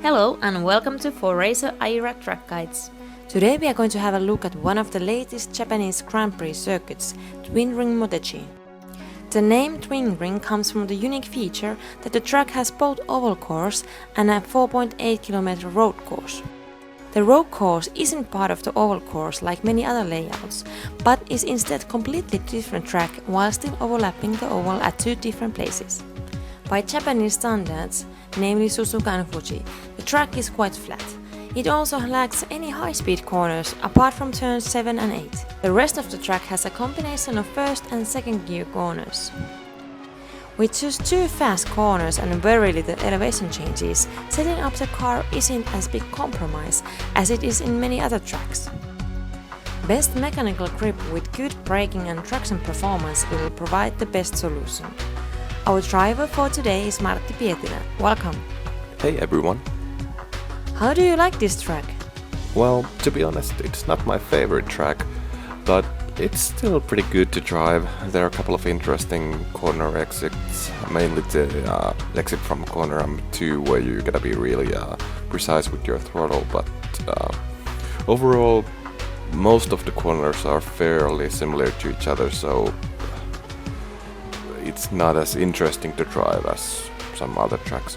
Hello and welcome to Foracer Ajira Track Guides. Today we are going to have a look at one of the latest Japanese Grand Prix circuits, Twin Ring Motegi. The name Twin Ring comes from the unique feature that the track has both oval course and a 4.8 km road course. The road course isn't part of the oval course like many other layouts, but is instead completely different track while still overlapping the oval at two different places. By Japanese standards, namely Suzuka and Fuji, the track is quite flat. It also lacks any high-speed corners apart from turns 7 and 8. The rest of the track has a combination of first and second gear corners. With just two fast corners and very little elevation changes, setting up the car isn't as big compromise as it is in many other tracks. Best mechanical grip with good braking and traction performance will provide the best solution. Our driver for today is Martti Pietilä. Welcome. Hey everyone. How do you like this track? Well, to be honest, it's not my favorite track, but it's still pretty good to drive. There are a couple of interesting corner exits, mainly the exit from corner number 2 where you gotta be really precise with your throttle, but overall most of the corners are fairly similar to each other, so it's not as interesting to drive as some other tracks.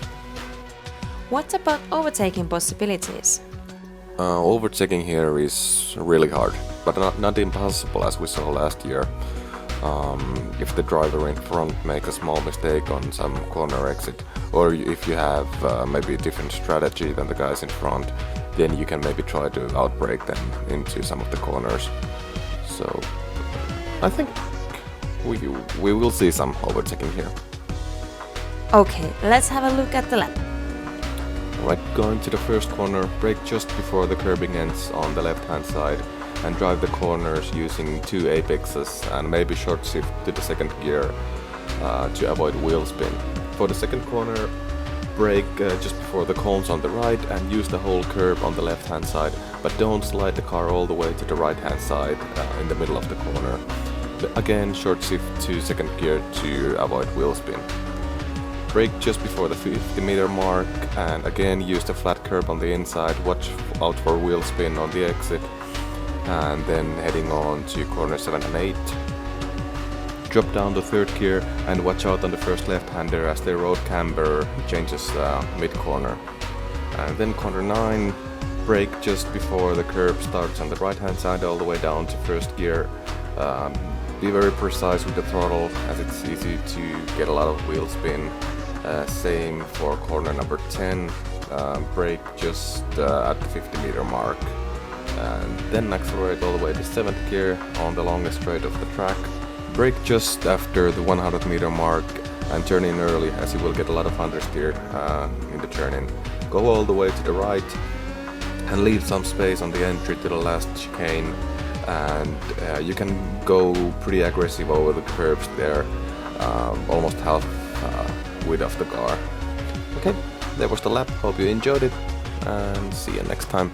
What about overtaking possibilities? Overtaking here is really hard, but not impossible as we saw last year. If the driver in front makes a small mistake on some corner exit, or if you have maybe a different strategy than the guys in front, then you can maybe try to outbrake them into some of the corners. So I think we will see some overtaking here. Okay, let's have a look at the lap. Right, going to the first corner, brake just before the curbing ends on the left hand side and drive the corners using two apexes and maybe short shift to the second gear to avoid wheel spin. For the second corner, brake just before the cones on the right and use the whole curb on the left hand side, but don't slide the car all the way to the right hand side in the middle of the corner. Again, short shift to second gear to avoid wheel spin. Brake just before the 50 meter mark and again use the flat curb on the inside, watch out for wheel spin on the exit, and then heading on to corner 7 and 8. Drop down to third gear and watch out on the first left-hander as the road camber changes mid-corner. And then corner 9, brake just before the curb starts on the right-hand side all the way down to first gear. Be very precise with the throttle as it's easy to get a lot of wheel spin. Same for corner number 10, brake just at the 50 meter mark. And then accelerate all the way to 7th gear on the longest straight of the track. Brake just after the 100 meter mark and turn in early as you will get a lot of understeer in the turn in. Go all the way to the right and leave some space on the entry to the last chicane. And you can go pretty aggressive over the curves there, almost half width of the car. Okay, that was the lap. Hope you enjoyed it and see you next time.